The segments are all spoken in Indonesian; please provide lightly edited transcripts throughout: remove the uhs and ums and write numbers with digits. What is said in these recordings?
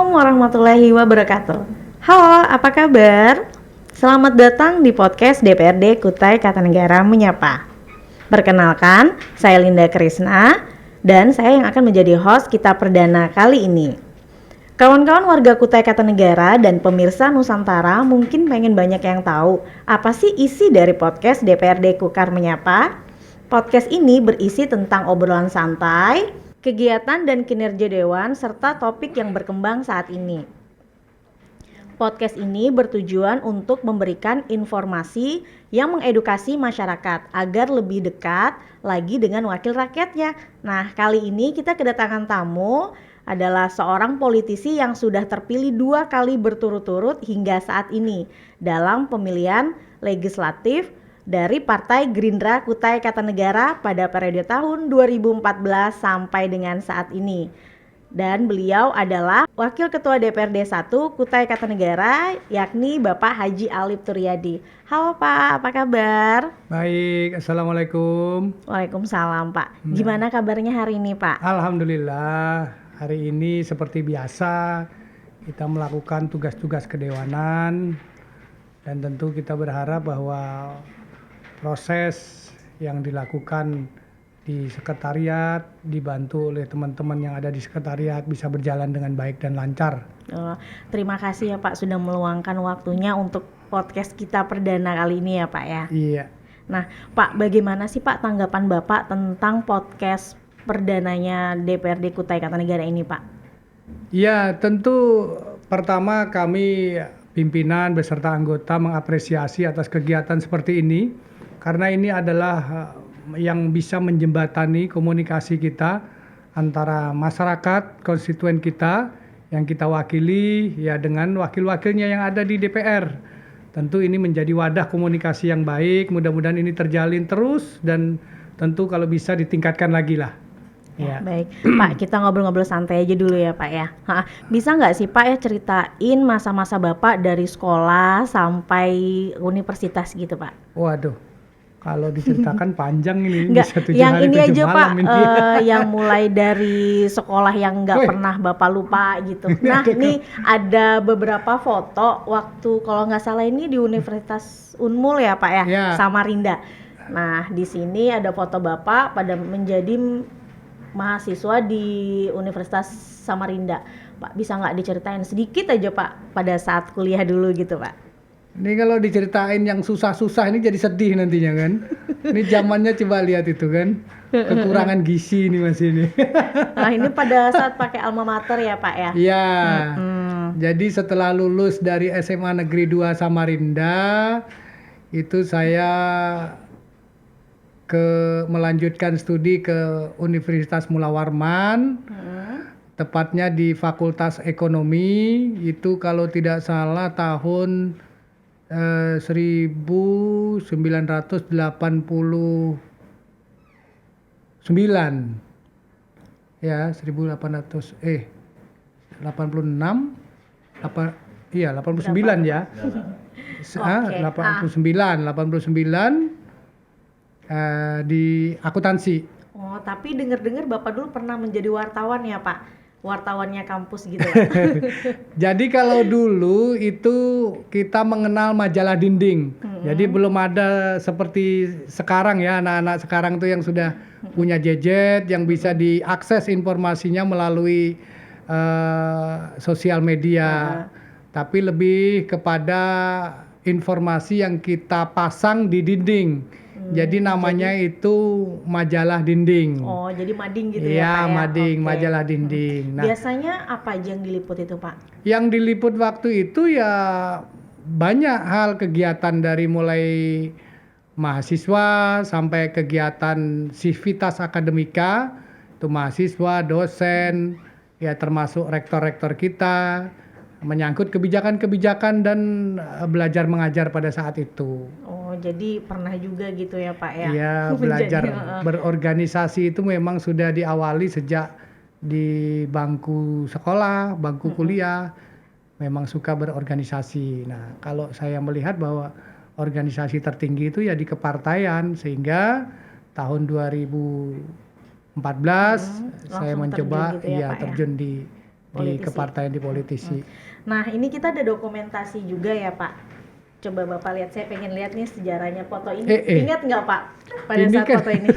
Assalamualaikum warahmatullahi wabarakatuh. Halo, apa kabar? Selamat datang di podcast DPRD Kutai Kartanegara Menyapa. Perkenalkan, saya Linda Krisna dan saya yang akan menjadi host kita perdana kali ini. Kawan-kawan warga Kutai Kartanegara dan pemirsa Nusantara mungkin pengen banyak yang tahu apa sih isi dari podcast DPRD Kukar Menyapa. Podcast ini berisi tentang obrolan santai, kegiatan dan kinerja Dewan, serta topik yang berkembang saat ini. Podcast ini bertujuan untuk memberikan informasi yang mengedukasi masyarakat agar lebih dekat lagi dengan wakil rakyatnya. Nah, kali ini kita kedatangan tamu adalah seorang politisi yang sudah terpilih 2 kali berturut-turut hingga saat ini dalam pemilihan legislatif dari Partai Gerindra Kutai Kartanegara pada periode tahun 2014 sampai dengan saat ini. Dan beliau adalah Wakil Ketua DPRD 1 Kutai Kartanegara, yakni Bapak Haji Alip Turyadi. Halo Pak, apa kabar? Baik, Assalamualaikum. Waalaikumsalam Pak. Gimana kabarnya hari ini Pak? Alhamdulillah, hari ini seperti biasa kita melakukan tugas-tugas kedewanan dan tentu kita berharap bahwa proses yang dilakukan di sekretariat dibantu oleh teman-teman yang ada di sekretariat bisa berjalan dengan baik dan lancar. Terima kasih ya Pak sudah meluangkan waktunya untuk podcast kita perdana kali ini ya Pak ya. Iya. Nah Pak, bagaimana sih Pak tanggapan Bapak tentang podcast perdananya DPRD Kutai Kartanegara ini Pak? Iya, tentu pertama kami pimpinan beserta anggota mengapresiasi atas kegiatan seperti ini karena ini adalah yang bisa menjembatani komunikasi kita antara masyarakat, konstituen kita yang kita wakili ya dengan wakil-wakilnya yang ada di DPR. Tentu ini menjadi wadah komunikasi yang baik, mudah-mudahan ini terjalin terus dan tentu kalau bisa ditingkatkan lagi lah. Ya. Baik, Pak, kita ngobrol-ngobrol santai aja dulu ya Pak ya. Bisa nggak sih Pak ya ceritain masa-masa Bapak dari sekolah sampai universitas gitu Pak? Waduh, kalau diceritakan panjang ini. Nggak, bisa 7 yang hari ini 7 aja Pak, malam ini. yang mulai dari sekolah yang nggak pernah Bapak lupa gitu. Nah, ini ada beberapa foto waktu kalau nggak salah ini di Universitas Unmul ya Pak ya, Samarinda. Nah, di sini ada foto Bapak pada menjadi mahasiswa di Universitas Samarinda. Pak, bisa nggak diceritain sedikit aja Pak pada saat kuliah dulu gitu Pak? Ini kalau diceritain yang susah-susah ini jadi sedih nantinya kan. Ini zamannya coba lihat itu kan. Kekurangan gizi ini masih ini. Nah, ini pada saat pakai alma mater ya Pak ya? Iya. Jadi setelah lulus dari SMA Negeri 2 Samarinda, itu saya melanjutkan studi ke Universitas Mula Warman, tepatnya di Fakultas Ekonomi. Itu kalau tidak salah tahun 1989 ya, 1800 86 iya 89 ya. 89 di akuntansi. Oh, tapi dengar-dengar Bapak dulu pernah menjadi wartawan ya Pak? Wartawannya kampus gitu. Jadi kalau dulu itu kita mengenal majalah dinding. Jadi belum ada seperti sekarang ya, anak-anak sekarang tuh yang sudah punya gadget yang bisa diakses informasinya melalui sosial media. Tapi lebih kepada informasi yang kita pasang di dinding. Jadi namanya itu majalah dinding. Oh, jadi mading gitu ya Pak ya? Okay. Mading, majalah dinding. Nah, biasanya apa aja yang diliput itu Pak? Yang diliput waktu itu ya banyak hal kegiatan dari mulai mahasiswa sampai kegiatan sivitas akademika. Itu mahasiswa, dosen, ya termasuk rektor-rektor kita. Menyangkut kebijakan-kebijakan dan belajar mengajar pada saat itu. Oh, jadi pernah juga gitu ya Pak ya? Iya, belajar berorganisasi itu memang sudah diawali sejak di bangku sekolah, bangku kuliah, memang suka berorganisasi. Nah, kalau saya melihat bahwa organisasi tertinggi itu ya di kepartaian, sehingga tahun 2014 saya mencoba terjun gitu ya, Pak, terjun di Politisi. kepartaian, di politisi. Nah, ini kita ada dokumentasi juga ya, Pak. Coba Bapak lihat, saya pengen lihat nih sejarahnya foto ini. Ingat nggak, Pak? Pada Ini saat kan- foto ini.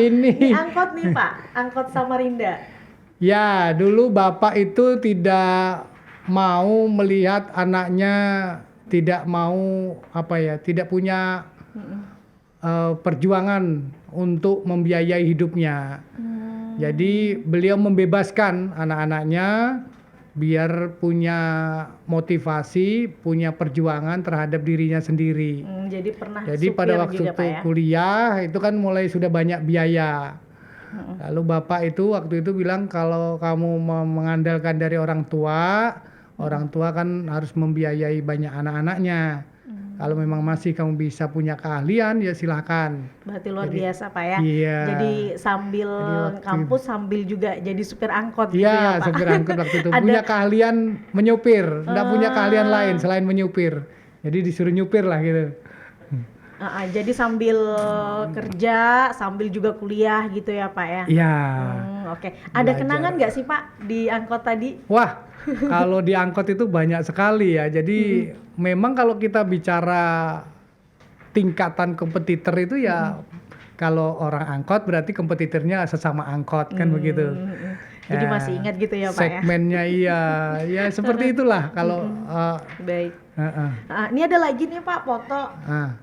Ini angkot nih, Pak. Angkot Samarinda. ya, dulu Bapak itu tidak mau melihat anaknya, tidak mau tidak punya perjuangan untuk membiayai hidupnya. Jadi beliau membebaskan anak-anaknya biar punya motivasi, punya perjuangan terhadap dirinya sendiri. Jadi pernah Jadi supir pada waktu juga, Pak itu ya? kuliah itu kan mulai sudah banyak biaya. Lalu Bapak itu waktu itu bilang kalau kamu mau mengandalkan dari orang tua kan harus membiayai banyak anak-anaknya. Kalau memang masih kamu bisa punya keahlian ya silahkan. Berarti luar biasa, Pak ya? Iya. Jadi sambil waktu kampus sambil juga jadi supir angkot gitu Iya, ya, Pak? supir angkot waktu itu Ada- punya keahlian menyupir, nggak punya keahlian lain selain menyupir. Jadi disuruh nyupir lah gitu. Jadi sambil kerja, sambil juga kuliah gitu ya, Pak ya? Iya. Oke. Ada Belajar. kenangan nggak sih, Pak, di angkot tadi? Wah, kalau di angkot itu banyak sekali ya. Jadi memang kalau kita bicara tingkatan kompetitor itu ya kalau orang angkot berarti kompetitornya sesama angkot kan begitu. Jadi Ya, masih ingat gitu ya, Pak ya? segmennya iya, ya seperti itulah kalau Baik. heeh. Ini ada lagi nih, Pak, foto. Ah.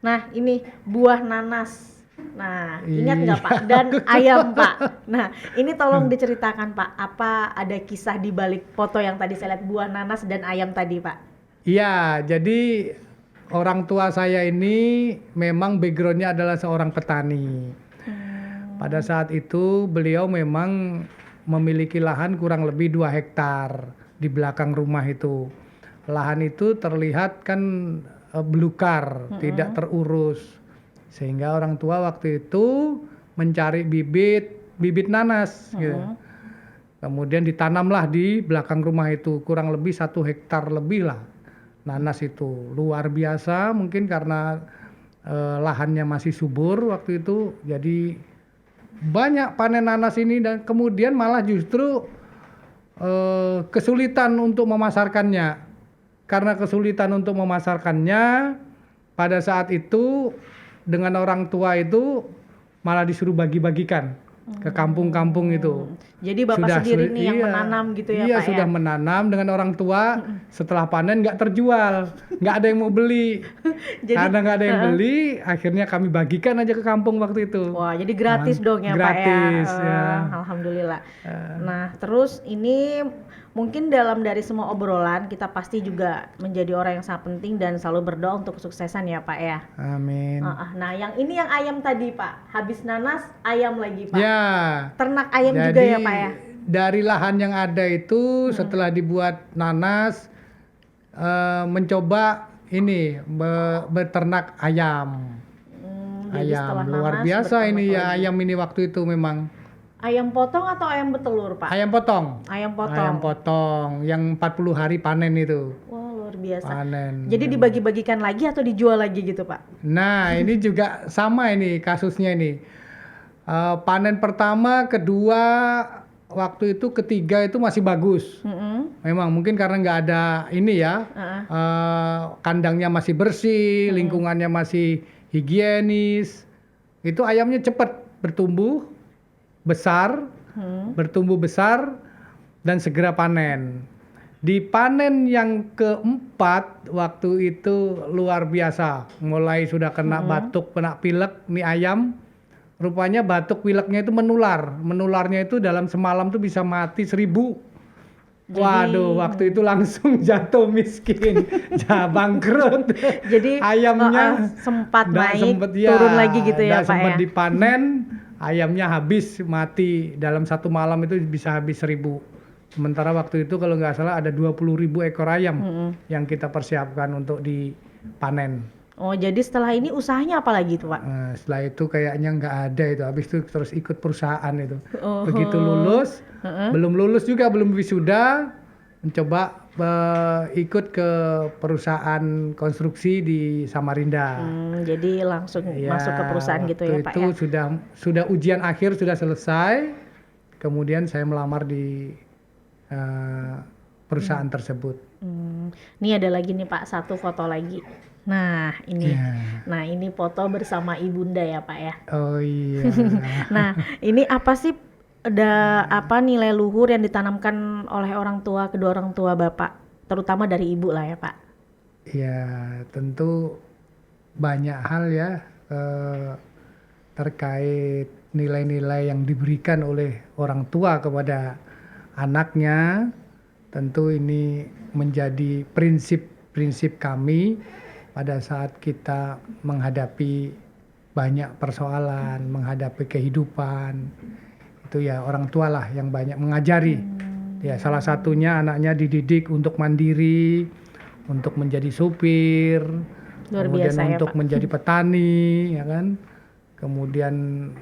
Nah, ini buah nanas. Nah, ingat nggak, Pak? Iya. Dan ayam, Pak. Nah, ini tolong diceritakan, Pak. Apa ada kisah di balik foto yang tadi saya lihat buah nanas dan ayam tadi, Pak? Iya, jadi orang tua saya ini memang backgroundnya adalah seorang petani. Pada saat itu beliau memang memiliki lahan kurang lebih 2 hektar di belakang rumah itu. Lahan itu terlihat kan belukar, tidak terurus. Sehingga orang tua waktu itu mencari bibit nanas gitu. Kemudian ditanamlah di belakang rumah itu kurang lebih 1 hektar lebih lah. Nanas itu luar biasa mungkin karena lahannya masih subur waktu itu, jadi banyak panen nanas ini dan kemudian malah justru kesulitan untuk memasarkannya. Karena kesulitan untuk memasarkannya pada saat itu dengan orang tua itu malah disuruh bagi-bagikan ke kampung-kampung itu. Jadi Bapak sendiri nih yang menanam gitu ya, iya, Pak sudah ya? menanam dengan orang tua. Setelah panen nggak terjual, nggak ada yang mau beli. Jadi- Karena nggak ada yang beli, akhirnya kami bagikan aja ke kampung waktu itu. Wah, jadi gratis dong ya, gratis, Pak ya? ya. Alhamdulillah. Nah, terus ini mungkin dalam dari semua obrolan kita pasti juga menjadi orang yang sangat penting dan selalu berdoa untuk kesuksesan ya, Pak ya. Amin. Nah, yang ini yang ayam tadi, Pak. Habis nanas, ayam lagi, Pak. Ya. Ternak ayam Jadi juga ya, Pak ya. dari lahan yang ada itu setelah dibuat nanas mencoba ini beternak ayam. Jadi setelah Ayam luar nanas, biasa berternak ini ya lagi. ayam ini waktu itu memang. Ayam potong atau ayam betelur, Pak? Ayam potong. Ayam potong. Ayam potong yang 40 hari panen itu. Wah, luar biasa. Panen. Jadi dibagi-bagikan lagi atau dijual lagi gitu, Pak? Nah, ini juga sama ini kasusnya ini. Panen pertama, kedua, waktu itu ketiga itu masih bagus. Memang mungkin karena nggak ada ini ya, kandangnya masih bersih, lingkungannya masih higienis. Itu ayamnya cepat bertumbuh besar dan segera panen. Di panen yang keempat waktu itu luar biasa, mulai sudah kena batuk, kena pilek, nih ayam. Rupanya batuk pileknya itu menularnya itu dalam semalam tuh bisa mati 1000. Waduh, waktu itu langsung jatuh miskin, bangkrut. Jadi ayamnya sempat nggak naik, turun lagi gitu ya, nggak Pak sempat ya. dipanen, ayamnya habis mati dalam 1 malam itu bisa habis 1000. Sementara waktu itu kalau nggak salah ada 20.000 ekor ayam yang kita persiapkan untuk dipanen. Oh, jadi setelah ini usahanya apa lagi tuh, Pak? Nah, setelah itu kayaknya nggak ada itu, habis itu terus ikut perusahaan itu. Begitu lulus, belum lulus juga, belum wisuda, mencoba ikut ke perusahaan konstruksi di Samarinda. Jadi langsung masuk ke perusahaan gitu ya, Pak itu ya? sudah ujian akhir sudah selesai, kemudian saya melamar di perusahaan tersebut. Ini ada lagi nih Pak, satu foto lagi. Nah ini, Iya. nah ini foto bersama ibunda ya Pak ya. Oh iya. Nah ini apa sih, ada apa nilai luhur yang ditanamkan oleh orang tua, kedua orang tua Bapak, terutama dari ibu lah ya Pak? Ya tentu banyak hal ya terkait nilai-nilai yang diberikan oleh orang tua kepada anaknya. Tentu ini menjadi prinsip-prinsip kami pada saat kita menghadapi banyak persoalan, menghadapi kehidupan. Itu ya orang tua lah yang banyak mengajari. Ya salah satunya anaknya dididik untuk mandiri, untuk menjadi supir, Luar kemudian biasa ya untuk Pak. menjadi petani, ya kan. Kemudian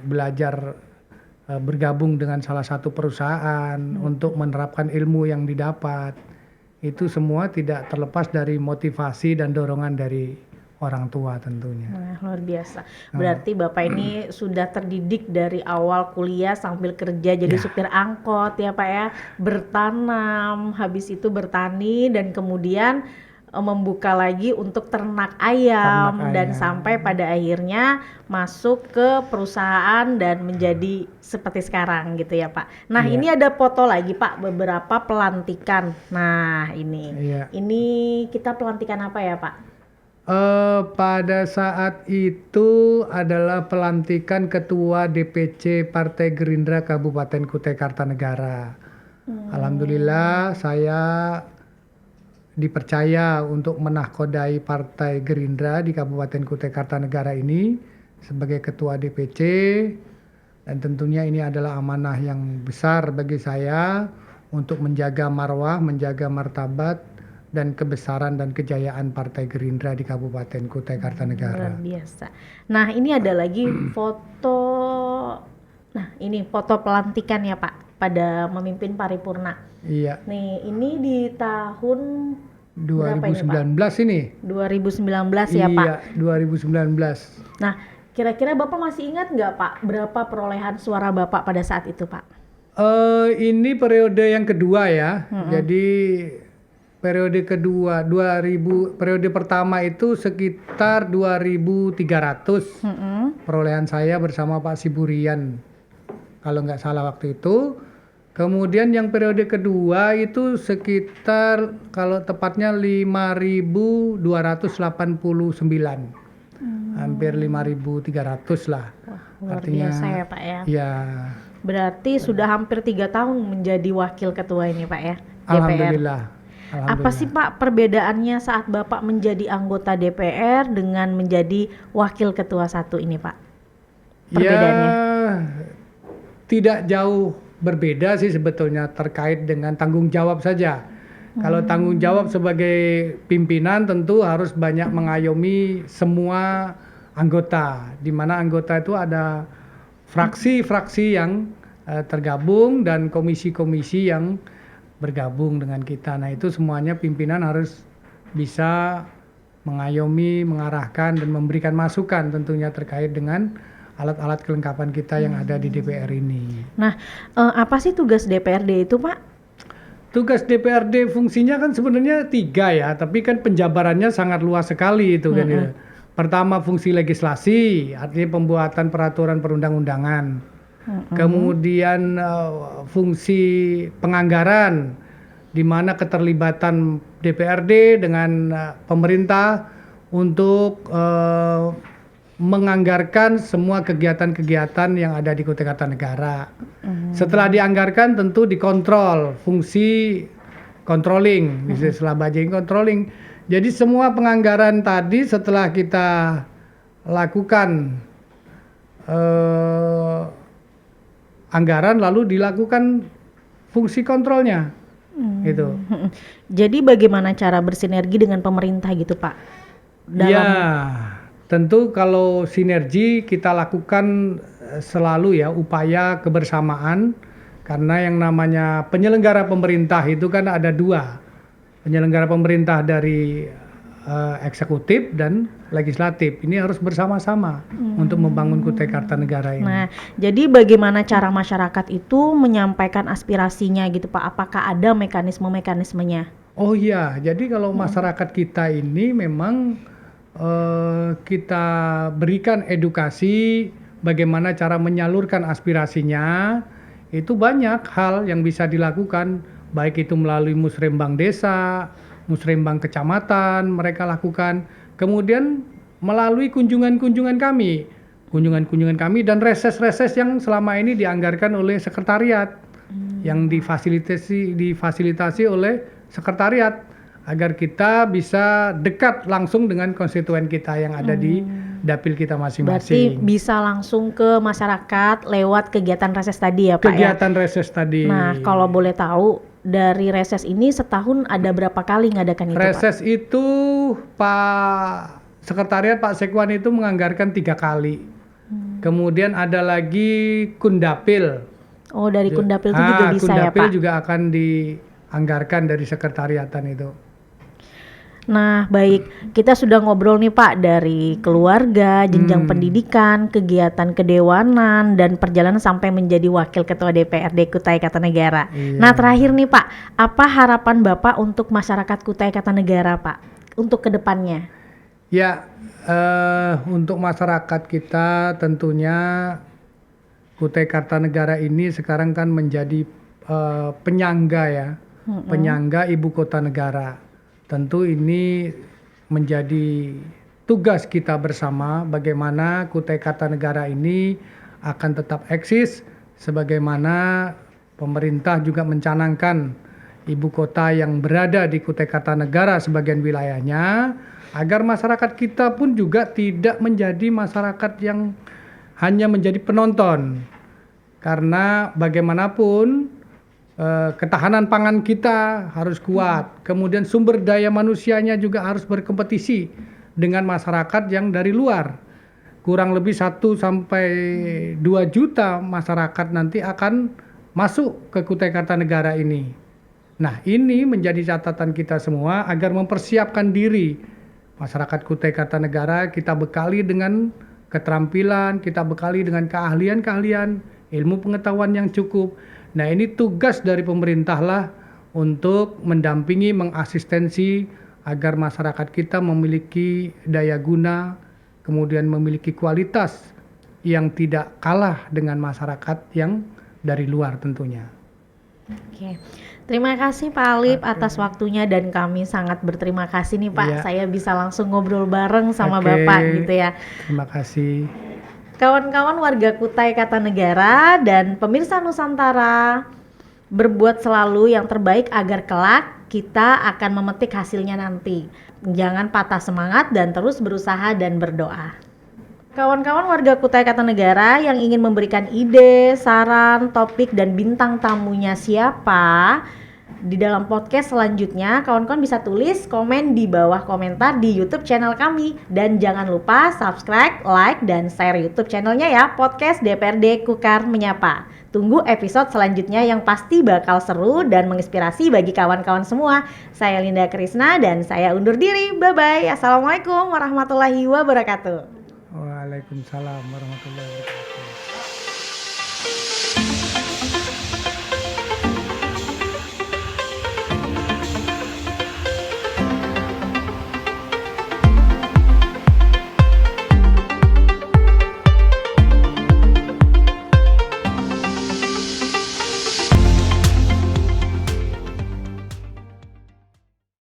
belajar bergabung dengan salah satu perusahaan untuk menerapkan ilmu yang didapat. Itu semua tidak terlepas dari motivasi dan dorongan dari orang tua tentunya. Nah, luar biasa. Berarti Bapak ini sudah terdidik dari awal kuliah sambil kerja jadi Ya. supir angkot ya Pak ya, bertanam, habis itu bertani dan kemudian membuka lagi untuk ternak ayam Ternak dan ayam. sampai pada akhirnya masuk ke perusahaan dan menjadi seperti sekarang gitu ya Pak. Nah, Iya. ini ada foto lagi Pak, beberapa pelantikan. Nah, ini. Iya. Ini kita pelantikan apa ya Pak? Pada saat itu adalah pelantikan Ketua DPC Partai Gerindra Kabupaten Kutai Kartanegara. Alhamdulillah saya dipercaya untuk menahkodai Partai Gerindra di Kabupaten Kutai Kartanegara ini sebagai Ketua DPC, dan tentunya ini adalah amanah yang besar bagi saya untuk menjaga marwah, menjaga martabat dan kebesaran dan kejayaan Partai Gerindra di Kabupaten Kutai Kartanegara. Luar biasa. Nah, ini ada lagi foto. Nah, ini foto pelantikan ya Pak pada memimpin paripurna. Iya, Nih, ini di tahun berapa ini, 2019 ini. 2019 ya Pak. Iya, 2019. Nah, kira-kira Bapak masih ingat nggak Pak berapa perolehan suara Bapak pada saat itu Pak? Ini periode yang kedua ya. Jadi periode kedua 2000, periode pertama itu sekitar 2.300 perolehan saya bersama Pak Siburian kalau nggak salah waktu itu. Kemudian yang periode kedua itu sekitar kalau tepatnya 5.289. Hampir 5.300 lah. Wah, luar Artinya, biasa ya Pak ya. Ya, Berarti sudah hampir 3 tahun menjadi wakil ketua ini Pak ya, DPR. alhamdulillah. Apa sih Pak perbedaannya saat Bapak menjadi anggota DPR dengan menjadi wakil ketua satu ini Pak? Perbedaannya? Ya, tidak jauh berbeda sih sebetulnya terkait dengan tanggung jawab saja. Kalau tanggung jawab sebagai pimpinan tentu harus banyak mengayomi semua anggota, di mana anggota itu ada fraksi-fraksi yang tergabung dan komisi-komisi yang bergabung dengan kita. Nah, itu semuanya pimpinan harus bisa mengayomi, mengarahkan dan memberikan masukan tentunya terkait dengan alat-alat kelengkapan kita yang ada di DPR ini. Nah, apa sih tugas DPRD itu Pak? Tugas DPRD fungsinya kan sebenarnya 3 ya, tapi kan penjabarannya sangat luas sekali itu kan ya. Pertama fungsi legislasi, artinya pembuatan peraturan perundang-undangan. Kemudian fungsi penganggaran, di mana keterlibatan DPRD dengan pemerintah untuk menganggarkan semua kegiatan-kegiatan yang ada di Kutai Kartanegara. Setelah dianggarkan tentu dikontrol, fungsi controlling, istilah budgeting controlling. Jadi semua penganggaran tadi setelah kita lakukan anggaran lalu dilakukan fungsi kontrolnya. Gitu. Jadi bagaimana cara bersinergi dengan pemerintah gitu Pak? Ya, tentu kalau sinergi kita lakukan selalu ya upaya kebersamaan, karena yang namanya penyelenggara pemerintah itu kan ada 2. Penyelenggara pemerintah dari eksekutif dan legislatif. Ini harus bersama-sama untuk membangun Kutai Kartanegara ini. Nah, jadi bagaimana cara masyarakat itu menyampaikan aspirasinya gitu Pak? Apakah ada mekanisme-mekanismenya? Oh iya, jadi kalau masyarakat kita ini memang kita berikan edukasi bagaimana cara menyalurkan aspirasinya. Itu banyak hal yang bisa dilakukan, baik itu melalui musrembang desa, musrembang kecamatan mereka lakukan, kemudian melalui kunjungan-kunjungan kami dan reses-reses yang selama ini dianggarkan oleh sekretariat, yang difasilitasi oleh sekretariat agar kita bisa dekat langsung dengan konstituen kita yang ada di dapil kita Berarti masing-masing. bisa langsung ke masyarakat lewat kegiatan reses tadi ya Pak ya? Kegiatan reses tadi. Nah, kalau boleh tahu dari reses ini setahun ada berapa kali ngadakan itu Pak? Reses itu Pak Sekretariat Pak Sekwan itu menganggarkan 3 kali. Kemudian ada lagi Kundapil. Oh, dari Kundapil itu juga bisa ya Kundapil Pak? juga akan dianggarkan dari sekretariatan itu. Nah, baik. Kita sudah ngobrol nih Pak dari keluarga, jenjang pendidikan, kegiatan kedewanan, dan perjalanan sampai menjadi Wakil Ketua DPRD Kutai Kartanegara. Iya. Nah, terakhir nih Pak, apa harapan Bapak untuk masyarakat Kutai Kartanegara Pak? Untuk kedepannya? Ya, untuk masyarakat kita tentunya Kutai Kartanegara ini sekarang kan menjadi penyangga ya, penyangga ibu kota negara. Tentu ini menjadi tugas kita bersama bagaimana Kutai Kartanegara ini akan tetap eksis, sebagaimana pemerintah juga mencanangkan ibu kota yang berada di Kutai Kartanegara sebagian wilayahnya, agar masyarakat kita pun juga tidak menjadi masyarakat yang hanya menjadi penonton. Karena bagaimanapun ketahanan pangan kita harus kuat, kemudian sumber daya manusianya juga harus berkompetisi dengan masyarakat yang dari luar. Kurang lebih 1 sampai 2 juta masyarakat nanti akan masuk ke Kutai Kartanegara ini. Nah, ini menjadi catatan kita semua agar mempersiapkan diri. Masyarakat Kutai Kartanegara kita bekali dengan keterampilan, kita bekali dengan keahlian-keahlian, ilmu pengetahuan yang cukup. Nah, ini tugas dari pemerintah lah untuk mendampingi, mengasistensi agar masyarakat kita memiliki daya guna, kemudian memiliki kualitas yang tidak kalah dengan masyarakat yang dari luar tentunya. Oke. Terima kasih Pak Alip atas waktunya dan kami sangat berterima kasih nih Pak. Iya. Saya bisa langsung ngobrol bareng sama Oke. Bapak gitu ya. Terima kasih. Kawan-kawan warga Kutai Kartanegara dan pemirsa Nusantara, berbuat selalu yang terbaik agar kelak kita akan memetik hasilnya nanti. Jangan patah semangat dan terus berusaha dan berdoa. Kawan-kawan warga Kutai Kartanegara yang ingin memberikan ide, saran, topik, dan bintang tamunya siapa di dalam podcast selanjutnya, kawan-kawan bisa tulis komen di bawah komentar di YouTube channel kami. Dan jangan lupa subscribe, like, dan share YouTube channelnya ya, Podcast DPRD Kukar Menyapa. Tunggu episode selanjutnya yang pasti bakal seru dan menginspirasi bagi kawan-kawan semua. Saya Linda Krisna dan saya undur diri. Bye-bye. Assalamualaikum warahmatullahi wabarakatuh. Waalaikumsalam warahmatullahi wabarakatuh.